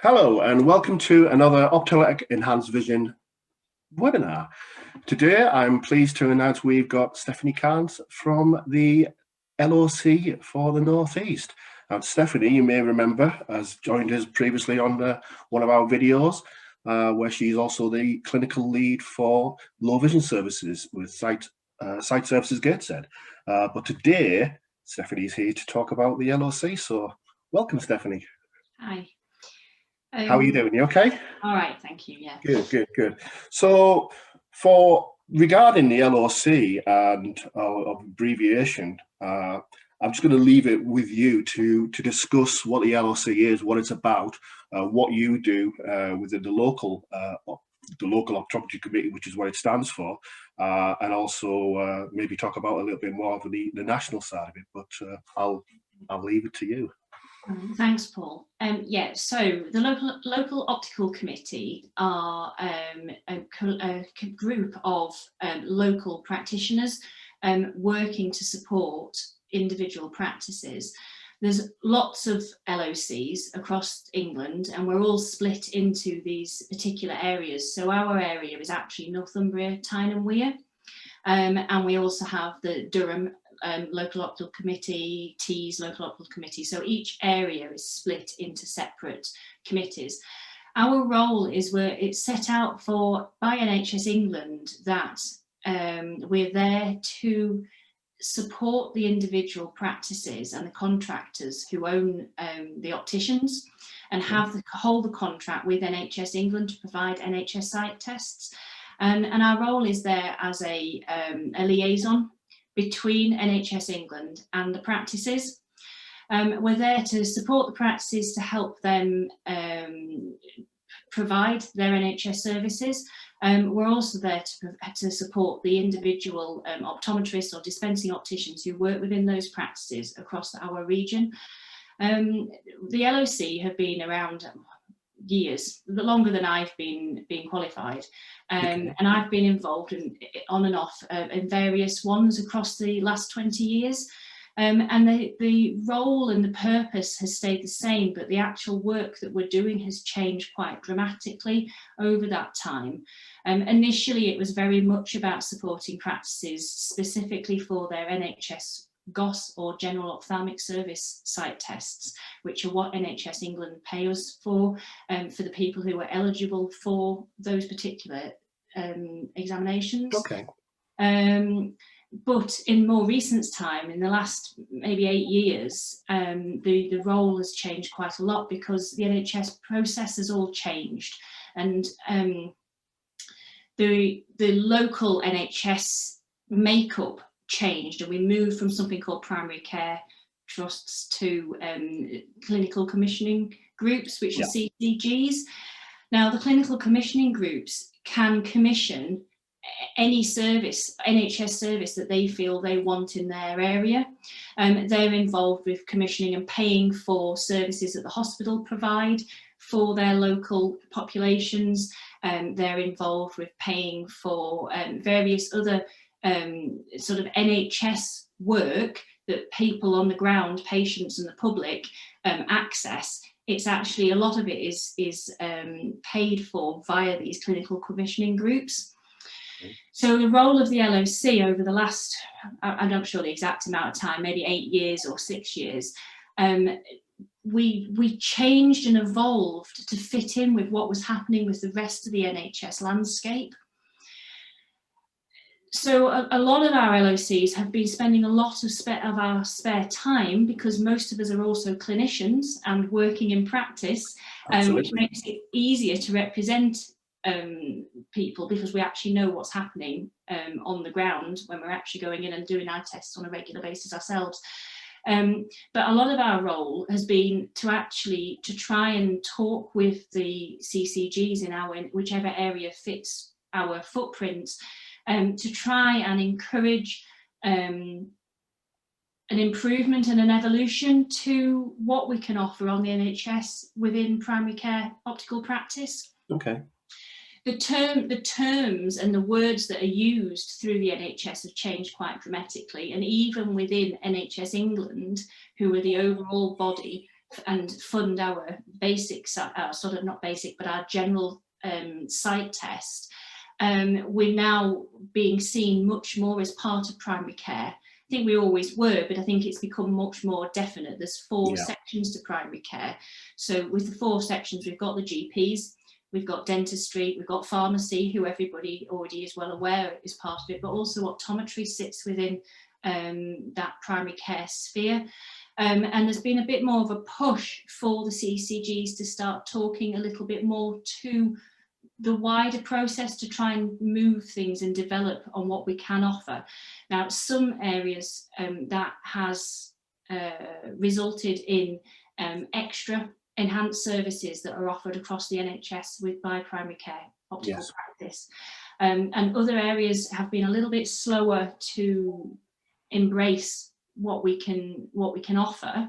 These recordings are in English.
Hello and welcome to another Ophthalmic Enhanced Vision webinar. Today I'm pleased to announce we've got Stephanie Cairns from the LOC for the Northeast. Now Stephanie, you may remember, has joined us previously on one of our videos where she's also the clinical lead for low vision services with Sight Services Gateshead. But today Stephanie's here to talk about the LOC, so welcome Stephanie. Hi. How are you doing? You okay? All right, thank you. Yeah. Good. So, regarding the LOC and abbreviation, I'm just going to leave it with you to discuss what the LOC is, what it's about, what you do within the local optometry committee, which is what it stands for, and also maybe talk about a little bit more of the national side of it. But I'll leave it to you. Thanks, Paul. So the local optical committee are a group of local practitioners working to support individual practices. There's lots of LOCs across England, and we're all split into these particular areas. So our area is actually Northumberland, Tyne and Wear, and we also have the Durham local optical committee, Tees local optical committee. So each area is split into separate committees. Our role is it's set out by NHS England that we're there to support the individual practices and the contractors who own the opticians and hold the contract with NHS England to provide NHS sight tests. And our role is there as a liaison between NHS England and the practices. We're there to support the practices to help them provide their NHS services. We're also there to support the individual optometrists or dispensing opticians who work within those practices across our region. The LOC have been around years, longer than I've been qualified, and I've been involved on and off in various ones across the last 20 years, and the role and the purpose has stayed the same, but the actual work that we're doing has changed quite dramatically over that time. Initially it was very much about supporting practices specifically for their NHS GOS or General Ophthalmic Service sight tests, which are what NHS England pay us for the people who are eligible for those particular examinations. Okay. But in more recent time, in the last maybe 8 years, the role has changed quite a lot because the NHS process has all changed, and the local NHS makeup changed, and we moved from something called primary care trusts to clinical commissioning groups, which are CCGs. Now, the clinical commissioning groups can commission any service, NHS service that they feel they want in their area. They're involved with commissioning and paying for services that the hospital provide for their local populations. They're involved with paying for various other sort of NHS work that people on the ground, patients and the public access. It's actually, a lot of it is paid for via these clinical commissioning groups. So the role of the LOC over the last, I'm not sure the exact amount of time, maybe 8 years or 6 years, we changed and evolved to fit in with what was happening with the rest of the NHS landscape. So a lot of our LOCs have been spending a lot of our spare time, because most of us are also clinicians and working in practice, which makes it easier to represent people, because we actually know what's happening on the ground when we're actually going in and doing our tests on a regular basis ourselves. But a lot of our role has been to try and talk with the CCGs in whichever area fits our footprint, to try and encourage an improvement and an evolution to what we can offer on the NHS within primary care optical practice. Okay. The terms and the words that are used through the NHS have changed quite dramatically, and even within NHS England, who are the overall body and fund our basic, sort of not basic, but our general sight test, we're now being seen much more as part of primary care. I think we always were, but I think it's become much more definite. There's 4 sections to primary care. So with the 4 sections, we've got the GPs, we've got dentistry, we've got pharmacy, who everybody already is well aware is part of it, but also optometry sits within that primary care sphere. And there's been a bit more of a push for the CCGs to start talking a little bit more to the wider process, to try and move things and develop on what we can offer. Now, some areas that has resulted in extra enhanced services that are offered across the NHS by primary care optical practice. And other areas have been a little bit slower to embrace what we can offer.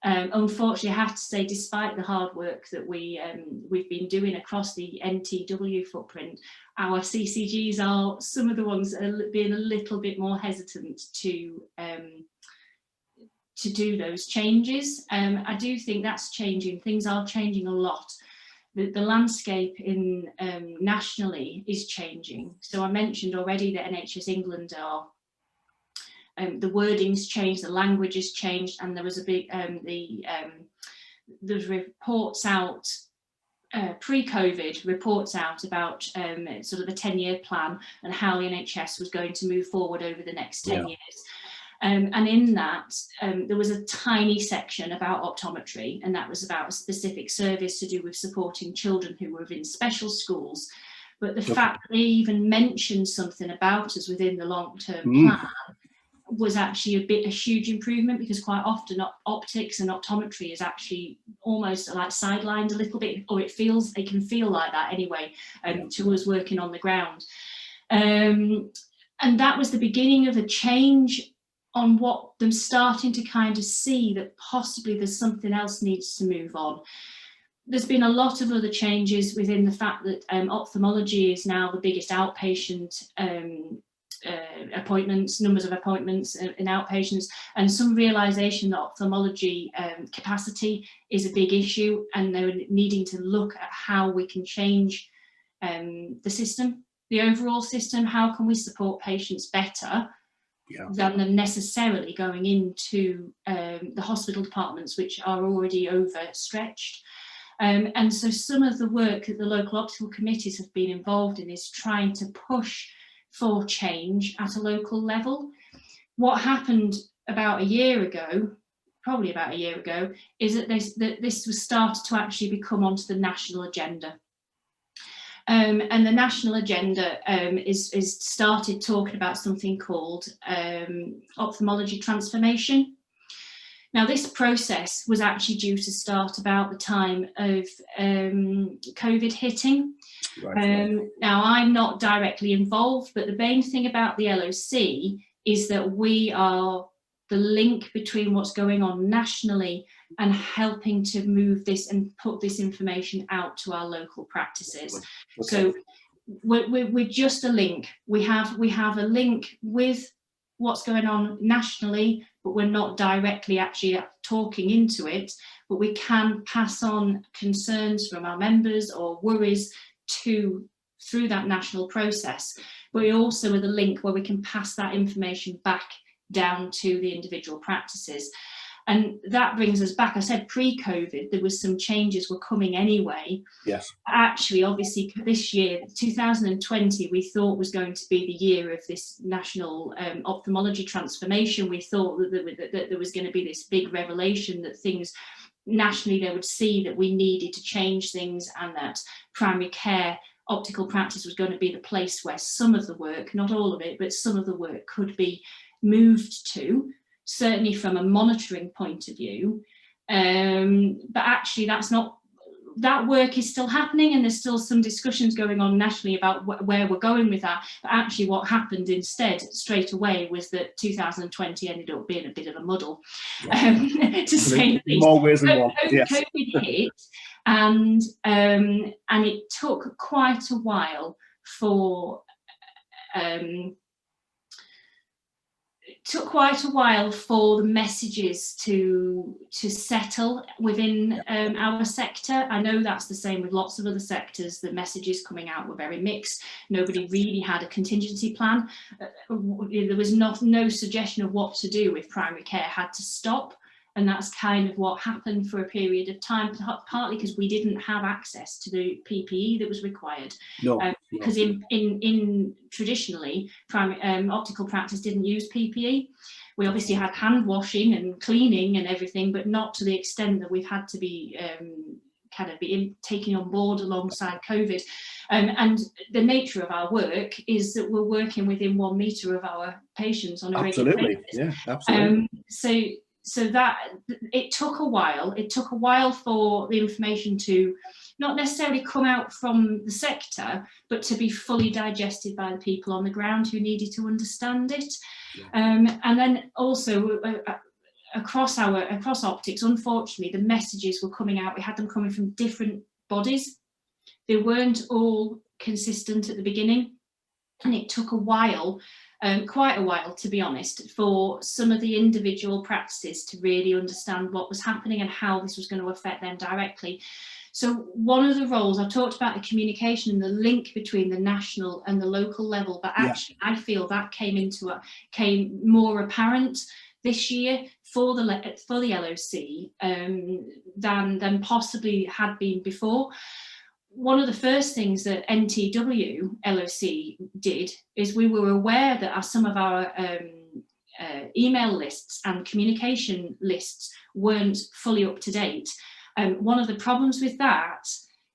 Unfortunately, I have to say, despite the hard work that we've been doing across the NTW footprint, our CCGs are some of the ones that are being a little bit more hesitant to do those changes. I do think that's changing. Things are changing a lot. The landscape in nationally is changing. So I mentioned already that NHS England are the wording's changed, the language has changed, and there was a big there's reports out pre-COVID reports out about sort of the 10-year plan and how the NHS was going to move forward over the next 10 years. And in that, there was a tiny section about optometry, and that was about a specific service to do with supporting children who were in special schools. But the fact that they even mentioned something about us within the long-term plan was actually a huge improvement, because quite often optics and optometry is actually almost like sidelined a little bit, or it can feel like that anyway, to us working on the ground. And that was the beginning of a change on what them starting to kind of see that possibly there's something else needs to move on. There's been a lot of other changes within the fact that ophthalmology is now the biggest outpatient appointments, numbers of appointments in outpatients, and some realization that ophthalmology capacity is a big issue, and they're needing to look at how we can change the system, the overall system. How can we support patients better than them necessarily going into the hospital departments, which are already overstretched. And so some of the work that the local optical committees have been involved in is trying to push for change at a local level. What happened about a year ago, probably about a year ago, is that this was started to actually become onto the national agenda. And the national agenda is started talking about something called ophthalmology transformation. Now, this process was actually due to start about the time of COVID hitting. Now, I'm not directly involved, but the main thing about the LOC is that we are the link between what's going on nationally and helping to move this and put this information out to our local practices. So we're just a link. We have a link with what's going on nationally, but we're not directly actually talking into it, but we can pass on concerns from our members or worries through that national process. But we also are the link where we can pass that information back down to the individual practices. And that brings us back. I said pre-COVID, there was some changes were coming anyway. Yes. Actually, obviously, this year, 2020, we thought was going to be the year of this national ophthalmology transformation. We thought that there was going to be this big revelation that things nationally they would see that we needed to change things, and that primary care optical practice was going to be the place where some of the work, not all of it, but some of the work could be moved to, certainly from a monitoring point of view. But actually that work is still happening, and there's still some discussions going on nationally about where we're going with that. But actually what happened instead straight away was that 2020 ended up being a bit of a muddle, to say the least. More ways than one. Yes. COVID hit, and it took quite a while for took quite a while for the messages to settle within our sector. I know that's the same with lots of other sectors. The messages coming out were very mixed. Nobody really had a contingency plan. There was no suggestion of what to do if primary care had to stop. And that's kind of what happened for a period of time, partly because we didn't have access to the PPE that was required. Because in traditionally, optical practice didn't use PPE. We obviously had hand washing and cleaning and everything, but not to the extent that we've had to be taking on board alongside COVID. And the nature of our work is that we're working within 1 metre of our patients on a regular basis. Yeah, absolutely. So that it took a while. It took a while for the information to not necessarily come out from the sector, but to be fully digested by the people on the ground who needed to understand it. And then also across optics, unfortunately, the messages were coming out. We had them coming from different bodies. They weren't all consistent at the beginning, and it took a while. Quite a while, to be honest, for some of the individual practices to really understand what was happening and how this was going to affect them directly. So one of the roles, I've talked about the communication and the link between the national and the local level, but actually I feel that came more apparent this year for the LOC than possibly had been before. One of the first things that NTW LOC did is we were aware that some of our email lists and communication lists weren't fully up to date. One of the problems with that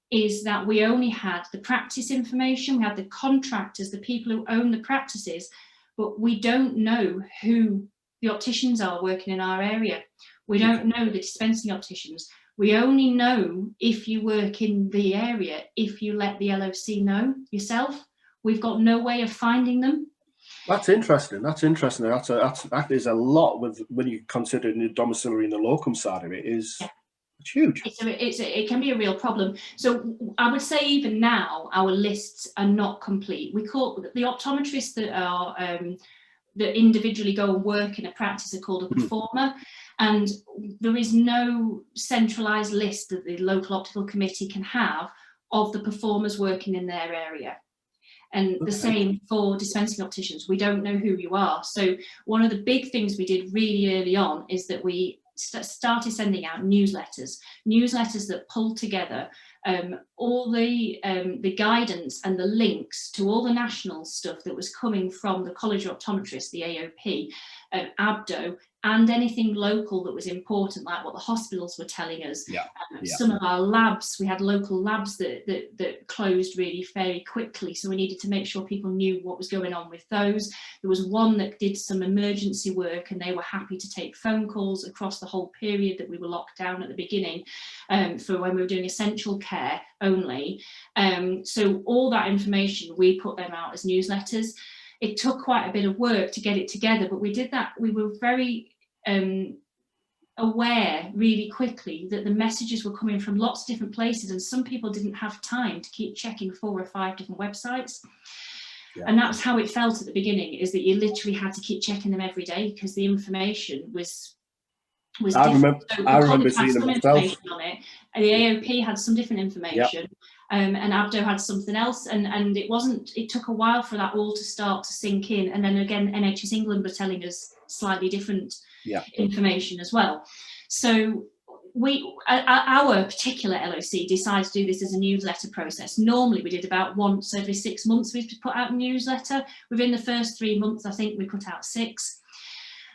is that we only had the practice information, we had the contractors, the people who own the practices, but we don't know who the opticians are working in our area. We don't know the dispensing opticians. We only know if you work in the area, if you let the LOC know yourself. We've got no way of finding them. That's interesting. That is a lot when you consider the domiciliary and the locum side of it. It's huge. It can be a real problem. So I would say even now our lists are not complete. We call the optometrists that are that individually go and work in a practice are called a performer. And there is no centralised list that the local optical committee can have of the performers working in their area. And the same for dispensing opticians. We don't know who you are. So one of the big things we did really early on is that we started sending out newsletters that pulled together all the guidance and the links to all the national stuff that was coming from the College of Optometrists, the AOP, ABDO, and anything local that was important, like what the hospitals were telling us. Some of our labs, we had local labs that closed really very quickly, so we needed to make sure people knew what was going on with those. There was one that did some emergency work, and they were happy to take phone calls across the whole period that we were locked down at the beginning, for when we were doing essential care only. So all that information, we put them out as newsletters. It took quite a bit of work to get it together, but we did that. We were very aware really quickly that the messages were coming from lots of different places, and some people didn't have time to keep checking 4 or 5 different websites. And that's how it felt at the beginning, is that you literally had to keep checking them every day because the information was I different. remember seeing them myself. On it, and the AOP had some different information, and ABDO had something else, and it took a while for that all to start to sink in. And then again, NHS England were telling us slightly different information as well. So our particular LOC decided to do this as a newsletter process. Normally we did about once every 6 months we'd put out a newsletter. Within the first 3 months, I think we put out 6.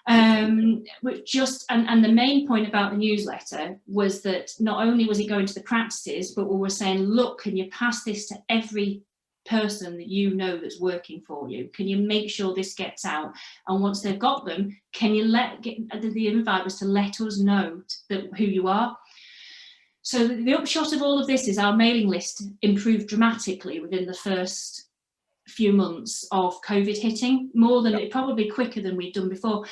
And the main point about the newsletter was that not only was it going to the practices, but we were saying, look, can you pass this to every person that you know that's working for you? Can you make sure this gets out? And once they've got them, can you the invite was to let us know who you are. So the upshot of all of this is our mailing list improved dramatically within the first few months of COVID hitting, probably quicker than we'd done before.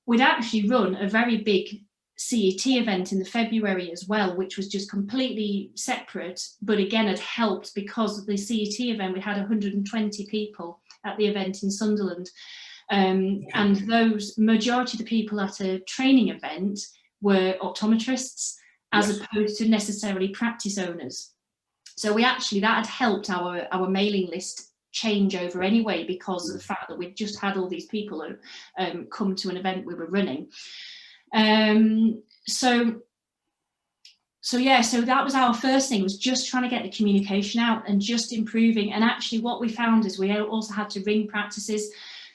We'd actually run a very big CET event in the February as well, which was just completely separate, but again had helped because of the CET event. We had 120 people at the event in Sunderland, And those majority of the people at a training event were optometrists, as opposed to necessarily practice owners. So that had helped our mailing list change over anyway, because of the fact that we'd just had all these people come to an event we were running. So that was our first thing, was just trying to get the communication out and just improving. And actually what we found is we also had to ring practices.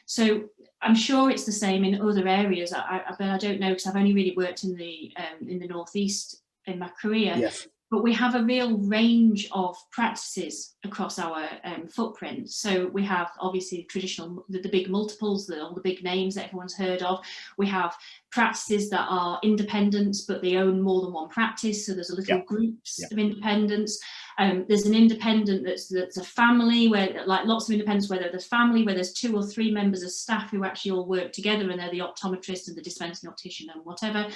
So I'm sure it's the same in other areas, but I don't know, because I've only really worked in the Northeast in my career. Yes. But we have a real range of practices across our footprint. So we have obviously traditional, the big multiples, all the big names that everyone's heard of. We have practices that are independents, but they own more than one practice. So there's a little groups of independents. There's an independent that's a family, where, like lots of independents, where there's a family where there's 2 or 3 members of staff who actually all work together, and they're the optometrist and the dispensing optician and whatever.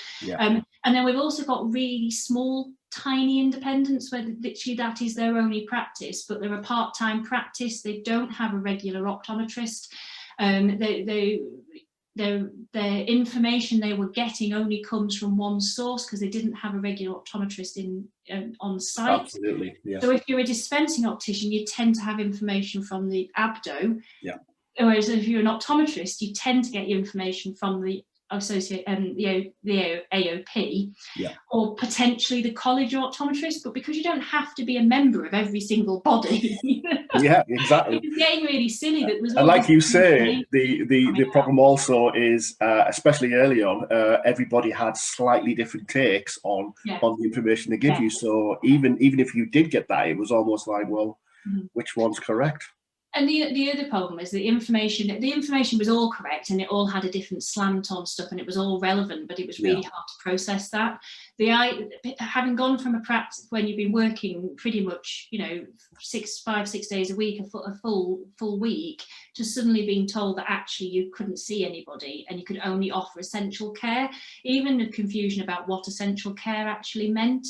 And then we've also got really small, tiny independents where literally that is their only practice, but they're a part-time practice. They don't have a regular optometrist. Their information they were getting only comes from one source, because they didn't have a regular optometrist on site. Absolutely, yes. So if you're a dispensing optician, you tend to have information from the ABDO. Yeah. Whereas if you're an optometrist, you tend to get your information from the the AOP, or potentially the college of optometrists, but because you don't have to be a member of every single body. Yeah, exactly. It's getting really silly. That was, and like you say, the problem also is, especially early on, everybody had slightly different takes on the information they give you. So even if you did get that, it was almost like, well, which one's correct? And the other problem is the information was all correct, and it all had a different slant on stuff, and it was all relevant, but it was really hard to process that. Having gone from a practice when you've been working pretty much, 5, 6 days a week, a full week, to suddenly being told that actually you couldn't see anybody and you could only offer essential care, even the confusion about what essential care actually meant.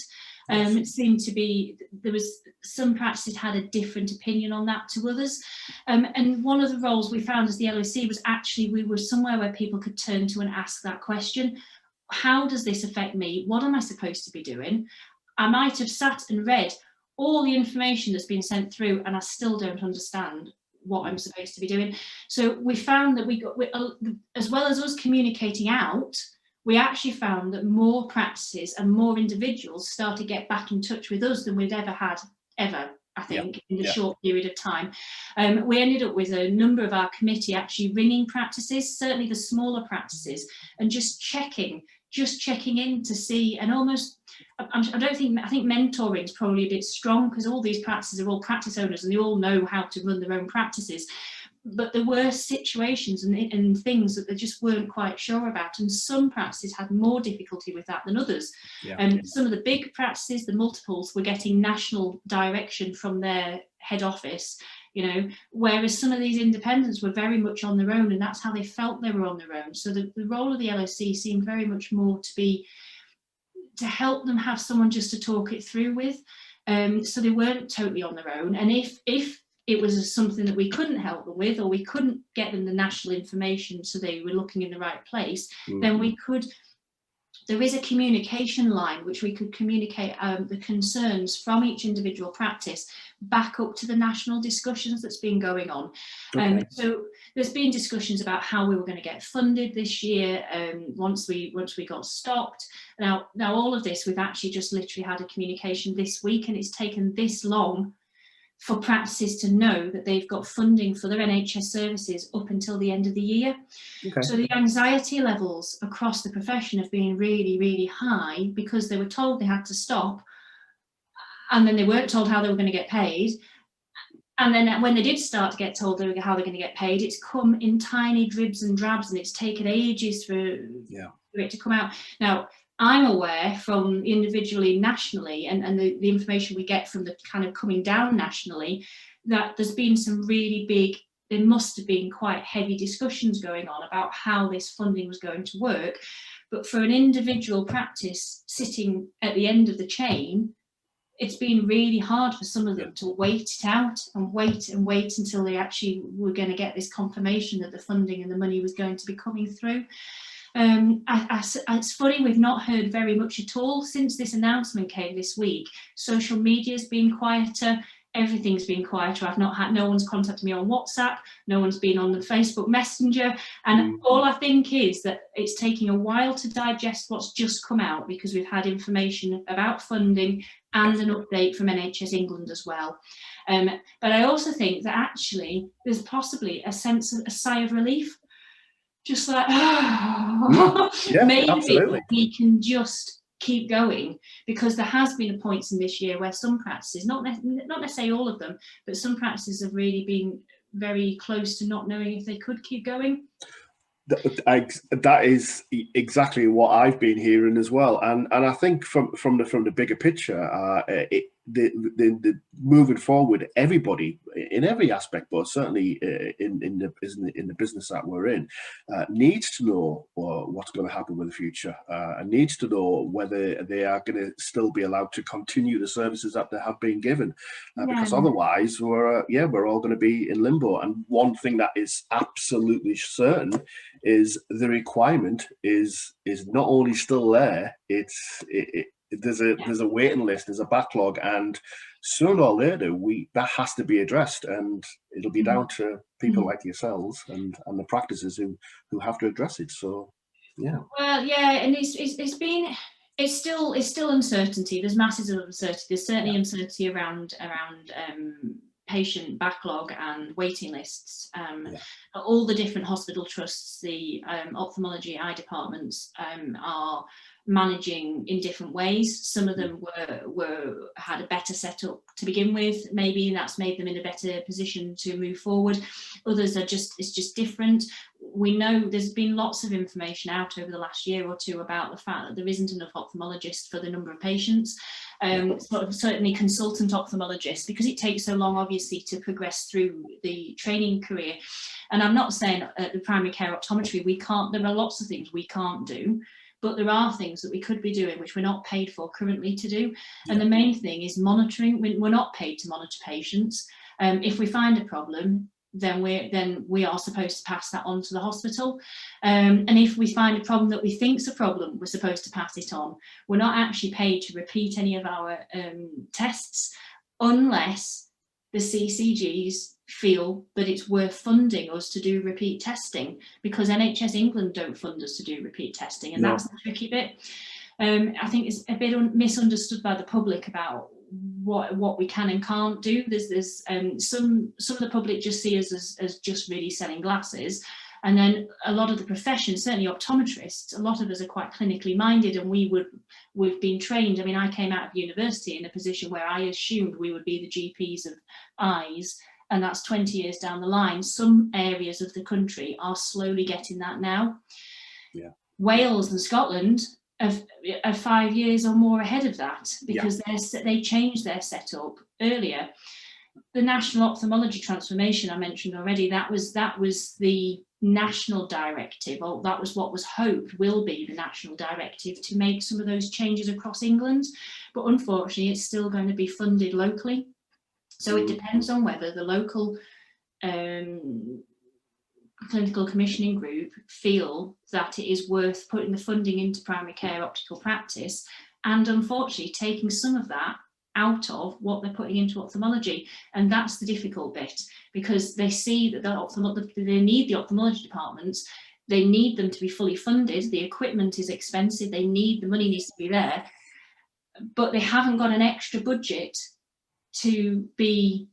It seemed to be, there was some practices had a different opinion on that to others. And one of the roles we found as the LOC was actually, we were somewhere where people could turn to and ask that question. How does this affect me? What am I supposed to be doing? I might have sat and read all the information that's been sent through, and I still don't understand what I'm supposed to be doing. So we found that as well as us communicating out, we actually found that more practices and more individuals started to get back in touch with us than we'd ever had, I think, in the short period of time. We ended up with a number of our committee actually ringing practices, certainly the smaller practices, and just checking in to see, and almost, I think mentoring is probably a bit strong, because all these practices are all practice owners and they all know how to run their own practices. But there were situations and things that they just weren't quite sure about, and some practices had more difficulty with that than others. And some of the big practices, the multiples, were getting national direction from their head office, whereas some of these independents were very much on their own, and that's how they felt they were on their own. So the role of the LOC seemed very much more to help them have someone just to talk it through with, so they weren't totally on their own. And if it was something that we couldn't help them with, or we couldn't get them the national information so they were looking in the right place, then there is a communication line which we could communicate the concerns from each individual practice back up to the national discussions that's been going on. So there's been discussions about how we were going to get funded this year, once we got stopped. Now all of this, we've actually just literally had a communication this week, and it's taken this long for practices to know that they've got funding for their NHS services up until the end of the year. So the anxiety levels across the profession have been really, really high, because they were told they had to stop, and then they weren't told how they were going to get paid. And then when they did start to get told how they're going to get paid, it's come in tiny dribs and drabs, and it's taken ages for it to come out. Now, I'm aware from individually, nationally, and the information we get from the kind of coming down nationally, that there's been some really big, there must have been quite heavy discussions going on about how this funding was going to work. But for an individual practice sitting at the end of the chain, it's been really hard for some of them to wait it out and wait until they actually were going to get this confirmation that the funding and the money was going to be coming through. It's funny, we've not heard very much at all since this announcement came this week. Social media's been quieter. Everything's been quieter. I've not had, no one's contacted me on WhatsApp, no one's been on the Facebook Messenger, and all I think is that it's taking a while to digest what's just come out, because we've had information about funding and an update from NHS England as well. But I also think that actually there's possibly a sense of a sigh of relief, just like, maybe absolutely. we can just keep going, because there has been points in this year where some practices, not necessarily all of them, but some practices have really been very close to not knowing if they could keep going. That is exactly what I've been hearing as well, and I think from the bigger picture, the moving forward, everybody in every aspect, but certainly in the business that we're in, needs to know what's going to happen with the future, and needs to know whether they are going to still be allowed to continue the services that they have been given, because otherwise we're all going to be in limbo. And one thing that is absolutely certain is the requirement is not only still there, there's a waiting list, there's a backlog, and sooner or later that has to be addressed, and it'll be down to people like yourselves and the practices who have to address it. So yeah. Well, yeah, and it's still uncertainty. There's masses of uncertainty. There's certainly uncertainty around patient backlog and waiting lists. All the different hospital trusts, the ophthalmology eye departments are managing in different ways. Some of them had a better setup to begin with, maybe that's made them in a better position to move forward. Others are it's just different. We know there's been lots of information out over the last year or two about the fact that there isn't enough ophthalmologists for the number of patients. Certainly consultant ophthalmologists, because it takes so long, obviously, to progress through the training career. And I'm not saying at the primary care optometry there are lots of things we can't do, but there are things that we could be doing which we're not paid for currently to do. And the main thing is monitoring. We're not paid to monitor patients. If we find a problem, then we are supposed to pass that on to the hospital. And if we find a problem that we think's a problem, we're supposed to pass it on. We're not actually paid to repeat any of our tests unless the CCGs feel that it's worth funding us to do repeat testing, because NHS England don't fund us to do repeat testing, and that's the tricky bit. I think it's a bit misunderstood by the public about what we can and can't do. There's some of the public just see us as just really selling glasses, and then a lot of the profession, certainly optometrists, a lot of us are quite clinically minded, and we've been trained. I mean, I came out of university in a position where I assumed we would be the GPs of eyes, and that's 20 years down the line. Some areas of the country are slowly getting that now. Wales and Scotland are 5 years or more ahead of that, because they changed their setup earlier. The national ophthalmology transformation I mentioned already, that was the national directive, or that was what was hoped will be the national directive, to make some of those changes across England. But unfortunately, it's still going to be funded locally. So it depends on whether the local clinical commissioning group feel that it is worth putting the funding into primary care optical practice, and unfortunately taking some of that out of what they're putting into ophthalmology. And that's the difficult bit, because they see that they need the ophthalmology departments, they need them to be fully funded, the equipment is expensive, the money needs to be there, but they haven't got an extra budget to be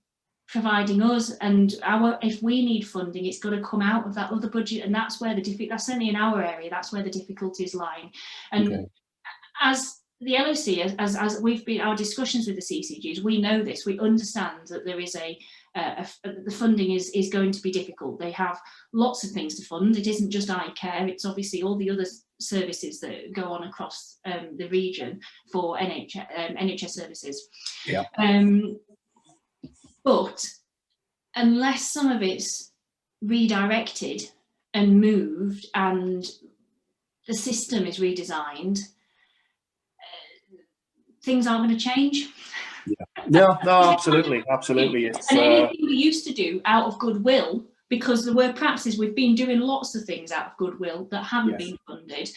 providing us, and if we need funding, it's got to come out of that other budget, and that's where that's certainly in our area, that's where the difficulties lie. And as the LOC, as we've been our discussions with the CCGs, we know this, we understand that there is the funding is going to be difficult. They have lots of things to fund. It isn't just eye care, it's obviously all the other services that go on across the region for NHS services. But unless some of it's redirected and moved and the system is redesigned, things aren't going to change. No, absolutely. It's And anything we used to do out of goodwill, because there were practices, we've been doing lots of things out of goodwill that haven't been funded.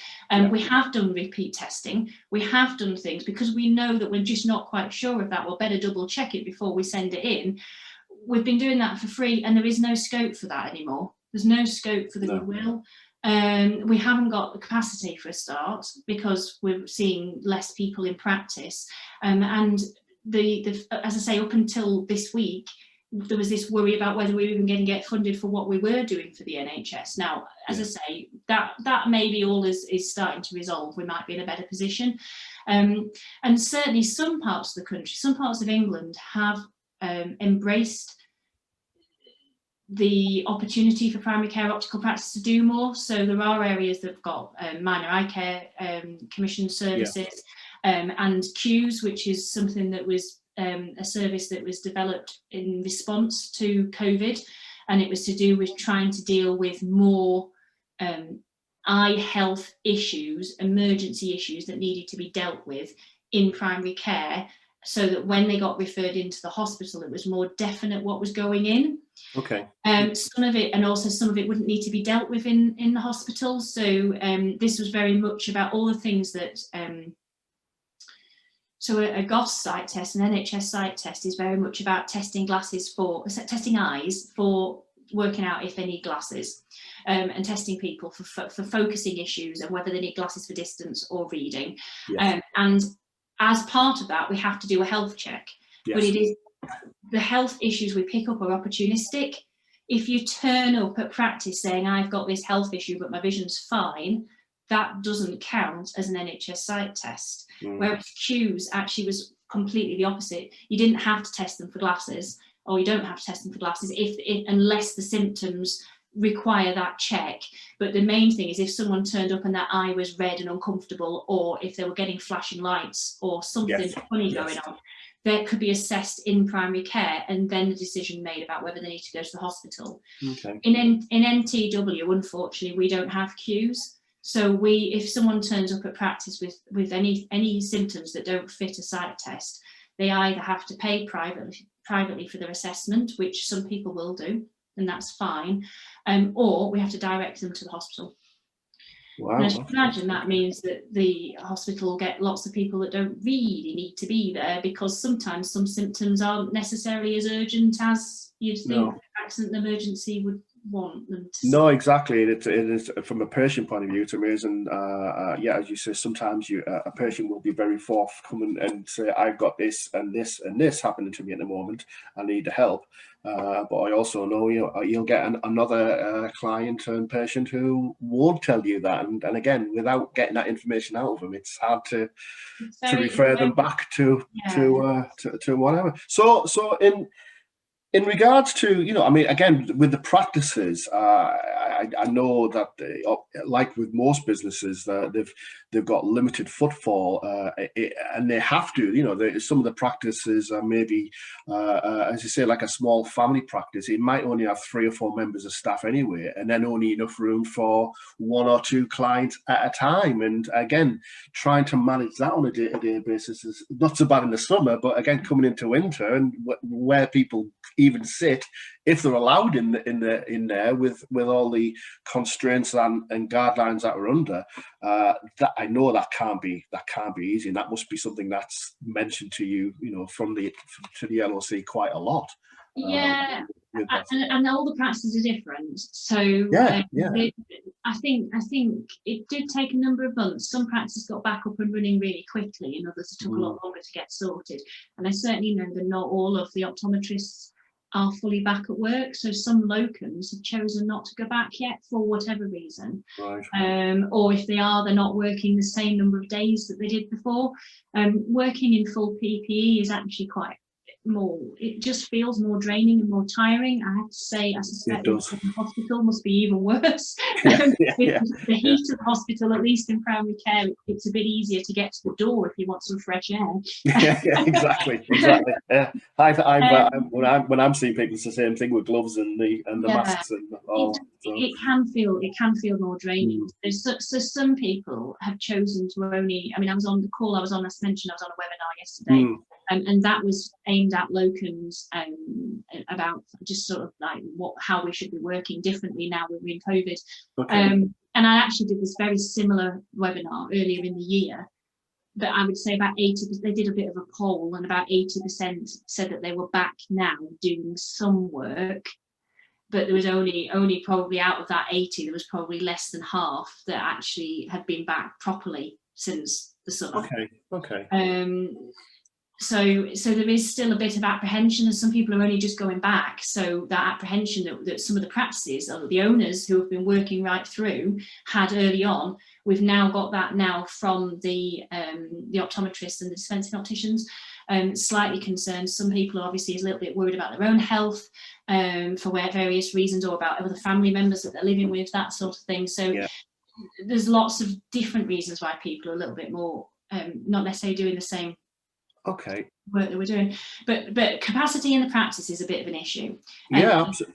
We have done repeat testing, we have done things because we know that we're just not quite sure of that, we'll better double check it before we send it in. We've been doing that for free, and there is no scope for that anymore. There's no scope for the goodwill. We haven't got the capacity for a start because we're seeing less people in practice. And as I say, up until this week, there was this worry about whether we were even going to get funded for what we were doing for the NHS. Now, as I say, that maybe all is starting to resolve. We might be in a better position. And certainly some parts of the country, some parts of England have embraced the opportunity for primary care optical practice to do more. So there are areas that have got minor eye care commission services and queues, which is something that was a service that was developed in response to COVID, and it was to do with trying to deal with more eye health issues, emergency issues that needed to be dealt with in primary care, so that when they got referred into the hospital, it was more definite what was going in. Okay. Some of it, and also some of it wouldn't need to be dealt with in the hospital. So this was very much about all the things that so a GOS sight test, an NHS sight test, is very much about testing eyes for working out if they need glasses, and testing people for focusing issues and whether they need glasses for distance or reading. And as part of that, we have to do a health check. But it is the health issues we pick up are opportunistic. If you turn up at practice saying, I've got this health issue, but my vision's fine, that doesn't count as an NHS sight test. Whereas queues actually was completely the opposite. You didn't have to test them for glasses, or you don't have to test them for glasses unless the symptoms require that check. But the main thing is if someone turned up and their eye was red and uncomfortable, or if they were getting flashing lights or something funny going on, that could be assessed in primary care, and then the decision made about whether they need to go to the hospital. In NTW, unfortunately, we don't have queues. So if someone turns up at practice with any symptoms that don't fit a sight test, they either have to pay privately for their assessment, which some people will do, and that's fine, or we have to direct them to the hospital. Wow. And as you can imagine, that means that the hospital will get lots of people that don't really need to be there, because sometimes some symptoms aren't necessarily as urgent as you'd think accident and emergency would want them to. No, exactly. It is from a patient point of view. It's amazing. As you say, sometimes a patient will be very forthcoming and say, "I've got this and this and this happening to me at the moment. I need the help." But I also know you'll get another client and patient who won't tell you that, and again, without getting that information out of them, it's hard to refer them back to whatever. So in regards to, I mean, again, with the practices, I know that like with most businesses, they've got limited footfall, and they have to, some of the practices are maybe, as you say, like a small family practice. It might only have 3 or 4 members of staff anyway, and then only enough room for 1 or 2 clients at a time. And again, trying to manage that on a day-to-day basis is not so bad in the summer, but again, coming into winter and where people even sit, if they're allowed in there with all the constraints and guidelines that we're under, that I know that can't be easy, and that must be something that's mentioned to you, to the LOC quite a lot. And all the practices are different. So I think it did take a number of months. Some practices got back up and running really quickly, and others took a lot longer to get sorted. And I certainly know that not all of the optometrists are fully back at work. So some locums have chosen not to go back yet for whatever reason. Right. Or if they are, they're not working the same number of days that they did before. Working in full PPE is actually it just feels more draining and more tiring. I have to say, I suspect the hospital must be even worse. The heat of the hospital, at least in primary care, it's a bit easier to get to the door if you want some fresh air. Exactly. Yeah. When I'm seeing people, it's the same thing with gloves and the masks and all. It can feel more draining. So some people have chosen to only. I mean, I was on the call. I mentioned I was on a webinar yesterday. And that was aimed at locums, about just sort of like how we should be working differently now we're in COVID. Okay. And I actually did this very similar webinar earlier in the year, but I would say about 80%, they did a bit of a poll, and about 80% said that they were back now doing some work, but there was only probably out of that 80, there was probably less than half that actually had been back properly since the summer. Okay. So there is still a bit of apprehension, and some people are only just going back. So that apprehension that some of the practices, or the owners who have been working right through, had early on, we've now got that now from the optometrists and the dispensing opticians. Slightly concerned. Some people are obviously a little bit worried about their own health, for various reasons, or about other family members that they're living with, that sort of thing. So there's lots of different reasons why people are a little bit more not necessarily doing the same work that we're doing, but capacity in the practice is a bit of an issue.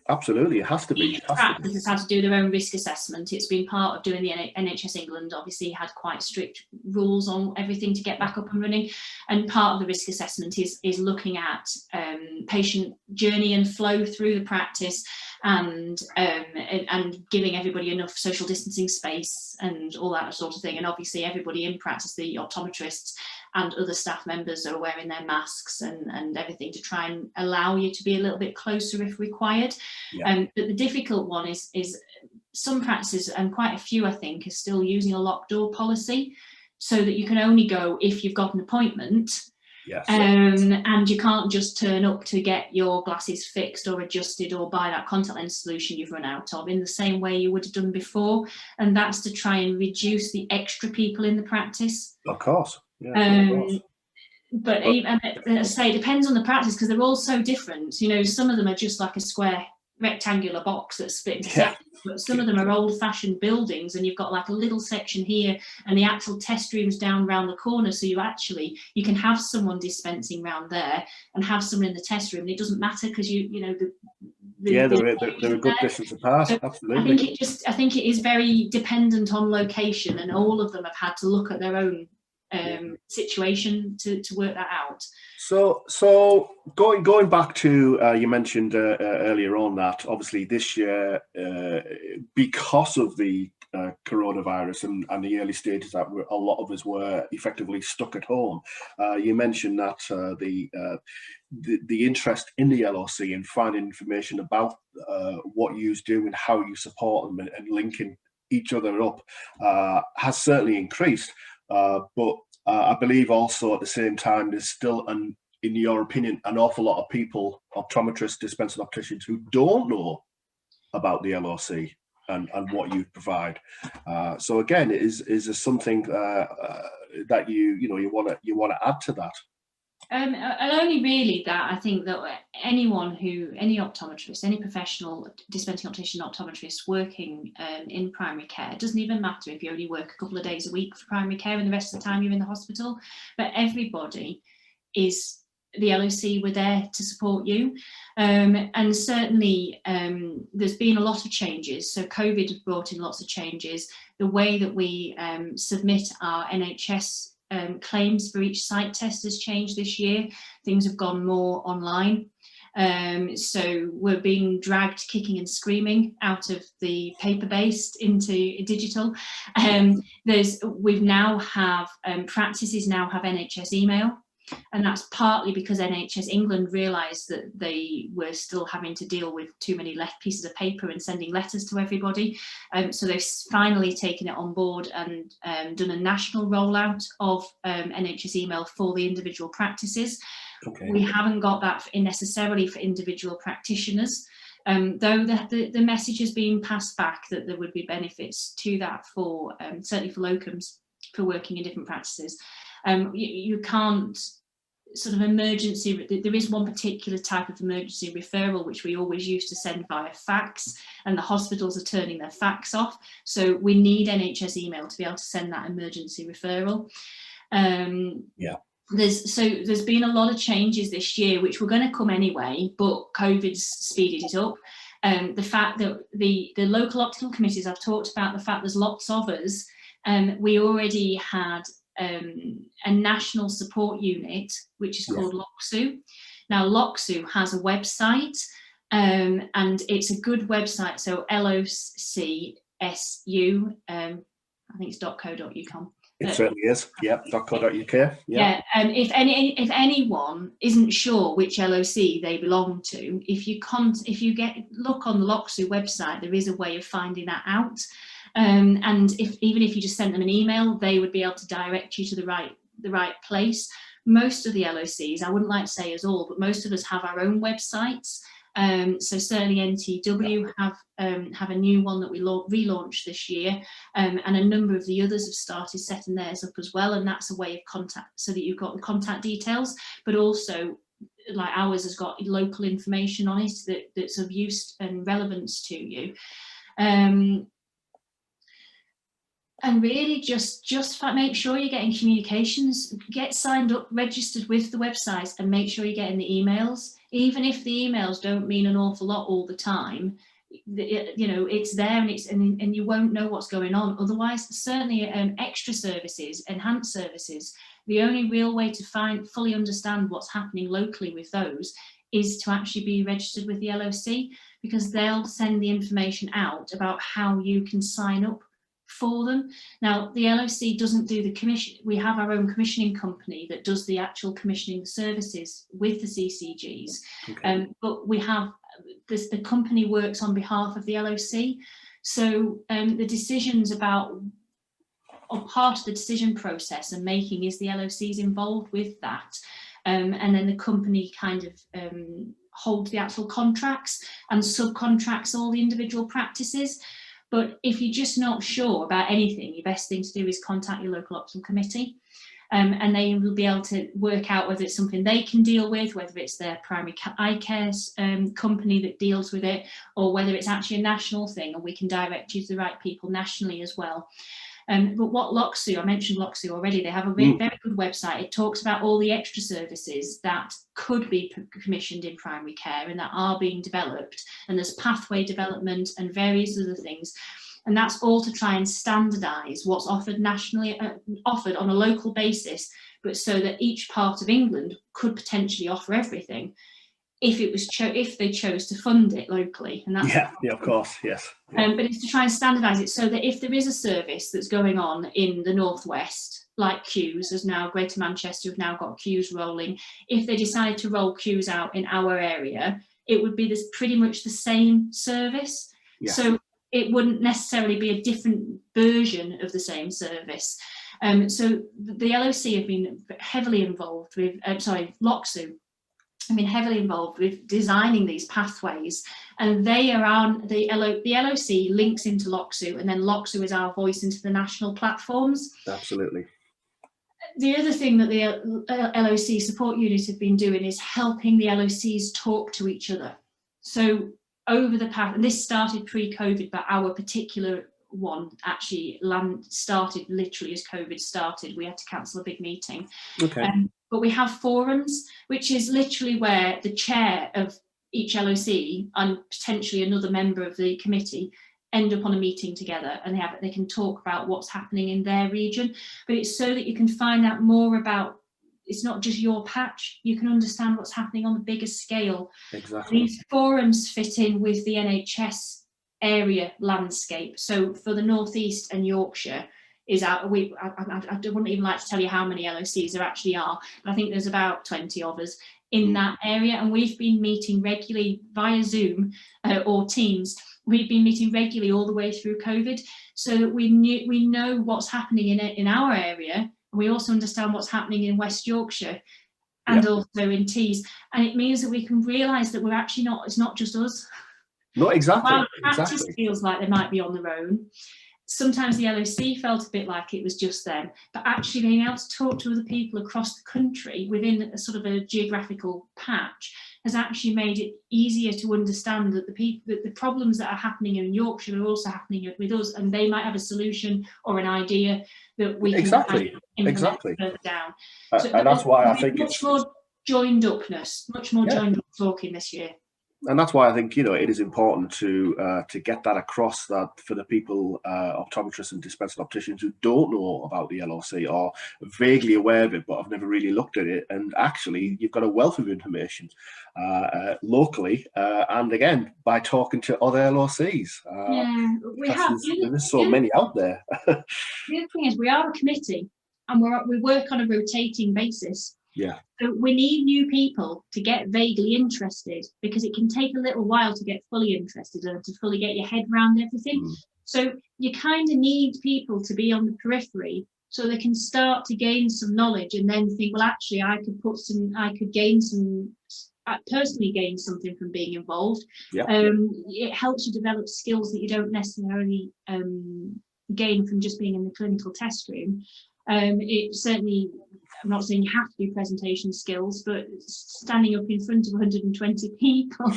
Absolutely, it has to be. Each practice has had to do their own risk assessment. It's been part of doing the NHS England, obviously had quite strict rules on everything to get back up and running, and part of the risk assessment is looking at patient journey and flow through the practice, and giving everybody enough social distancing space and all that sort of thing. And obviously everybody in practice, the optometrists and other staff members, are wearing their masks and everything to try and allow you to be a little bit closer if required. But the difficult one is some practices, and quite a few I think, are still using a locked door policy, so that you can only go if you've got an appointment. And you can't just turn up to get your glasses fixed or adjusted or buy that contact lens solution you've run out of in the same way you would have done before. And that's to try and reduce the extra people in the practice. Of course. But even, as I say, it depends on the practice, because they're all so different. You know, some of them are just like a square rectangular box that's split into sections, but some of them are old-fashioned buildings, and you've got like a little section here, and the actual test room's down round the corner, so you can have someone dispensing round there and have someone in the test room, and it doesn't matter, because they're a good distance apart. So absolutely. I think it is very dependent on location, and all of them have had to look at their own situation to work that out. So going back to you mentioned earlier on that obviously this year, because of the coronavirus and the early stages that a lot of us were effectively stuck at home, you mentioned that the interest in the LOC and finding information about what you do and how you support them and linking each other up has certainly increased. But I believe also at the same time, there's still, in your opinion, an awful lot of people, optometrists, dispensing opticians, who don't know about the LOC and what you provide. So again, is there something that you want to add to that? Only really that I think that any optometrist, any professional dispensing optician, optometrist working in primary care, doesn't even matter if you only work a couple of days a week for primary care and the rest of the time you're in the hospital, but everybody is, the LOC were there to support you. And certainly there's been a lot of changes. So COVID has brought in lots of changes. The way that we submit our NHS claims for each site test has changed this year. Things have gone more online. So we're being dragged kicking and screaming out of the paper-based into digital. We now have practices now have NHS email, and that's partly because NHS England realised that they were still having to deal with too many pieces of paper and sending letters to everybody. So they've finally taken it on board and done a national rollout of NHS email for the individual practices. Okay. We haven't got that necessarily for individual practitioners, though the message is being passed back that there would be benefits to that for certainly for locums, for working in different practices. You can't sort of emergency, there is one particular type of emergency referral which we always used to send via fax, and the hospitals are turning their fax off, so we need NHS email to be able to send that emergency referral. There's been a lot of changes this year which were going to come anyway, but COVID's speeded it up. The fact that the local optical committees, I've talked about the fact there's lots of us, we already had a national support unit, which is called LOCSU. Now, LOCSU has a website, and it's a good website. So LOCSU, I think it's .co.uk. It certainly is. Yeah, .co.uk. Yeah. If anyone isn't sure which LOC they belong to, if you look on the LOCSU website, there is a way of finding that out. And even if you just sent them an email, they would be able to direct you to the right place. Most of the LOCs, I wouldn't like to say as all, but most of us have our own websites. So certainly NTW have a new one that we relaunched this year, and a number of the others have started setting theirs up as well, and that's a way of contact, so that you've got the contact details, but also like ours has got local information on it that's of use and relevance to you. And really just make sure you're getting communications, get signed up, registered with the website, and make sure you're getting the emails. Even if the emails don't mean an awful lot all the time, it's there, and you won't know what's going on otherwise. Certainly extra services, enhanced services, the only real way to fully understand what's happening locally with those is to actually be registered with the LOC, because they'll send the information out about how you can sign up for them. Now, the LOC doesn't do the commission. We have our own commissioning company that does the actual commissioning services with the CCGs. Okay. But we have the company works on behalf of the LOC. So the decisions or part of the decision process and making is the LOCs involved with that. And then the company kind of holds the actual contracts and subcontracts all the individual practices. But if you're just not sure about anything, your best thing to do is contact your local optical committee, and they will be able to work out whether it's something they can deal with, whether it's their primary eye care company that deals with it, or whether it's actually a national thing, and we can direct you to the right people nationally as well. But what LOCSU, I mentioned LOCSU already, they have a very good website. It talks about all the extra services that could be commissioned in primary care and that are being developed. And there's pathway development and various other things. And that's all to try and standardise what's offered nationally, offered on a local basis, but so that each part of England could potentially offer everything, if they chose to fund it locally. And that's of course, yes. But it's to try and standardise it so that if there is a service that's going on in the northwest, like queues, as now Greater Manchester have now got queues rolling, if they decide to roll queues out in our area, it would be pretty much the same service. Yeah. So it wouldn't necessarily be a different version of the same service. So the LOC have been heavily involved with, LOCSU, have been heavily involved with designing these pathways, and they are on the LOC links into LOCSU, and then LOCSU is our voice into the national platforms. Absolutely. The other thing that the LOC support unit have been doing is helping the LOCs talk to each other. So over the past, and this started pre-COVID, but our particular one actually started literally as COVID started. We had to cancel a big meeting. Okay. But we have forums, which is literally where the chair of each LOC and potentially another member of the committee end up on a meeting together, and they can talk about what's happening in their region. But it's so that you can find out more about, it's not just your patch, you can understand what's happening on the bigger scale. Exactly. These forums fit in with the NHS area landscape. So for the North East and Yorkshire, I wouldn't even like to tell you how many LOCs there actually are, but I think there's about 20 of us in that area, and we've been meeting regularly via Zoom or Teams. We've been meeting regularly all the way through COVID, so that we know what's happening in our area, and we also understand what's happening in West Yorkshire and also in Tees, and it means that we can realise that we're actually it's not just us. Not exactly. While practice feels like they might be on their own, sometimes the LOC felt a bit like it was just them, but actually being able to talk to other people across the country within a sort of a geographical patch has actually made it easier to understand that the problems that are happening in Yorkshire are also happening with us, and they might have a solution or an idea that we can implement further down. So and that's why I think much more joined upness, much more joined up talking this year. and that's why I think, you know, it is important to get that across, that for the people, optometrists and dispensing opticians who don't know about the LOC or vaguely aware of it but have never really looked at it. And actually, you've got a wealth of information locally, and again by talking to other LOCs. Yeah, we have. There's so many out there. The other thing is, we are a committee, and we work on a rotating basis. Yeah. So we need new people to get vaguely interested, because it can take a little while to get fully interested and to fully get your head around everything. So you kind of need people to be on the periphery so they can start to gain some knowledge and then think, well, actually, I personally gain something from being involved. Yeah. It helps you develop skills that you don't necessarily gain from just being in the clinical test room. It certainly, I'm not saying you have to do presentation skills, but standing up in front of 120 people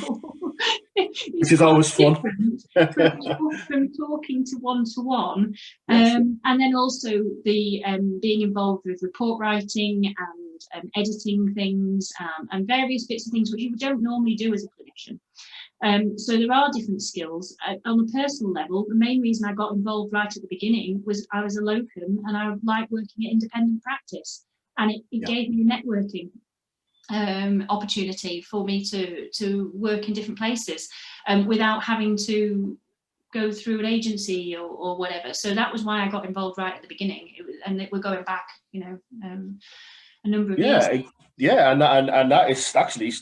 which is always fun from talking to one-to-one. Yes. And then also the being involved with report writing and editing things, and various bits of things which you don't normally do as a clinician. So there are different skills. On a personal level, the main reason I got involved right at the beginning was I was a locum and I liked working at independent practice, and it gave me a networking opportunity for me to work in different places without having to go through an agency or whatever. So that was why I got involved right at the beginning. We're going back, you know, a number of years. Yeah, and that is actually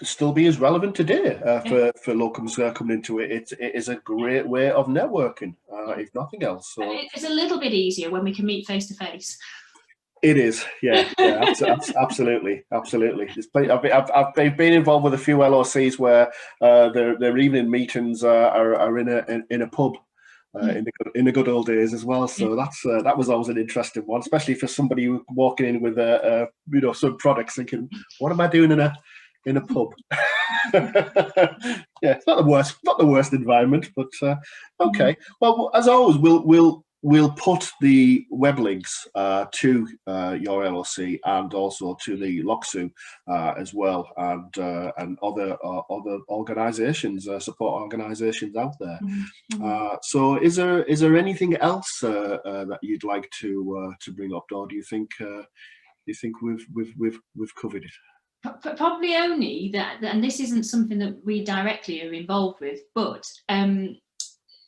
still be as relevant today for locums coming into it. It is a great way of networking, if nothing else. So it's a little bit easier when we can meet face to face. It is, yeah, absolutely. I've been involved with a few LOCs where their evening meetings are in a pub. In the good old days as well, so that was always an interesting one, especially for somebody walking in with you know, some products, thinking, what am I doing in a pub? Yeah, it's not the worst environment, but okay. Well, as always, we'll put the web links to your LOC and also to the LOCSU as well, and other organisations, support organisations out there. So, is there anything else that you'd like to bring up, or do you think we've covered it? Probably only that, and this isn't something that we directly are involved with, but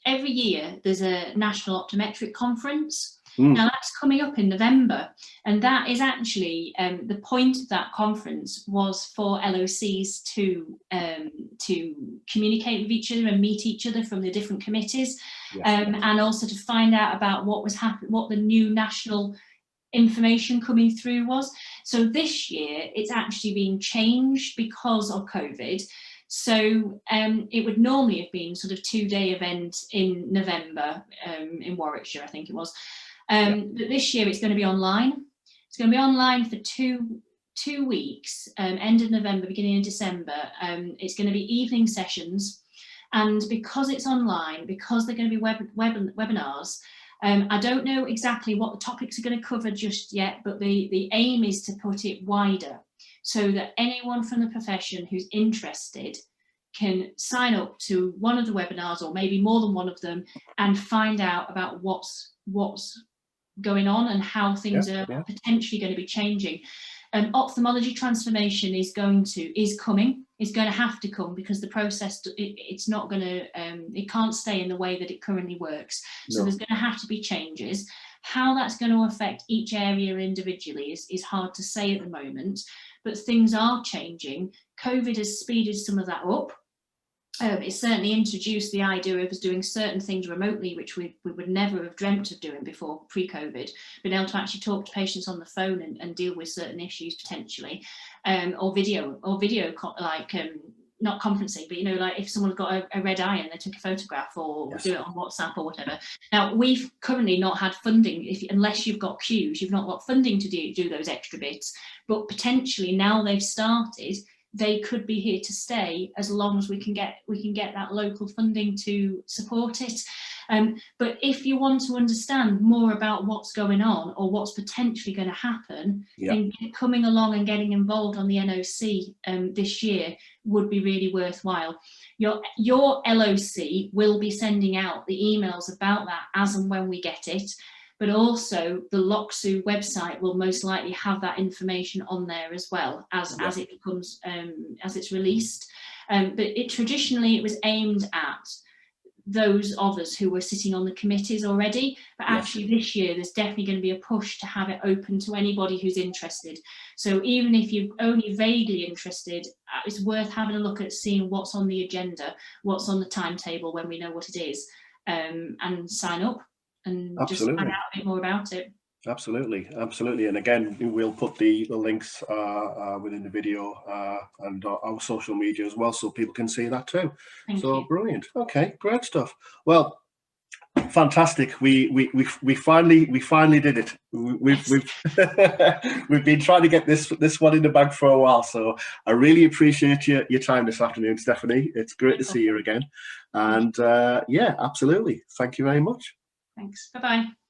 every year there's a national optometric conference. Now that's coming up in November, and that is actually the point of that conference was for LOCs to communicate with each other and meet each other from the different committees, and also to find out about what was happening, what the new national information coming through was. So this year it's actually being changed because of COVID. So it would normally have been sort of 2-day event in November in Warwickshire, I think it was. But this year it's going to be online. It's going to be online for two weeks, end of November, beginning of December. It's going to be evening sessions, and because it's online, because they're going to be webinars, I don't know exactly what the topics are going to cover just yet, but the aim is to put it wider so that anyone from the profession who's interested can sign up to one of the webinars, or maybe more than one of them, and find out about what's going on and how things are potentially going to be changing. Ophthalmology transformation is coming. It's going to have to come, because the process, it's not going to, it can't stay in the way that it currently works. So there's going to have to be changes. How that's going to affect each area individually is hard to say at the moment, but things are changing. COVID has speeded some of that up. It certainly introduced the idea of us doing certain things remotely, which we would never have dreamt of doing before pre-COVID, being able to actually talk to patients on the phone and deal with certain issues potentially, or video, like not conferencing, but you know, like if someone's got a red eye and they took a photograph, or do it on WhatsApp or whatever. Now, we've currently not had funding, unless you've got queues, you've not got funding to do those extra bits, but potentially now they've started, they could be here to stay as long as we can get that local funding to support it. But if you want to understand more about what's going on or what's potentially going to happen, then coming along and getting involved on the NOC this year would be really worthwhile. Your LOC will be sending out the emails about that as and when we get it, but also the LOCSU website will most likely have that information on there as well as it becomes as it's released. But traditionally it was aimed at those of us who were sitting on the committees already, but actually this year there's definitely going to be a push to have it open to anybody who's interested. So even if you're only vaguely interested, it's worth having a look at seeing what's on the agenda, what's on the timetable when we know what it is, and sign up and just find out a bit more about it. Absolutely, absolutely. And again, we'll put the links within the video and our social media as well, so people can see that too. Thank you. Brilliant. Okay, great stuff. Well, fantastic. We finally did it. We've we've been trying to get this one in the bag for a while. So I really appreciate your time this afternoon, Stephanie. It's great to see you again. And yeah, absolutely. Thank you very much. Thanks. Bye-bye.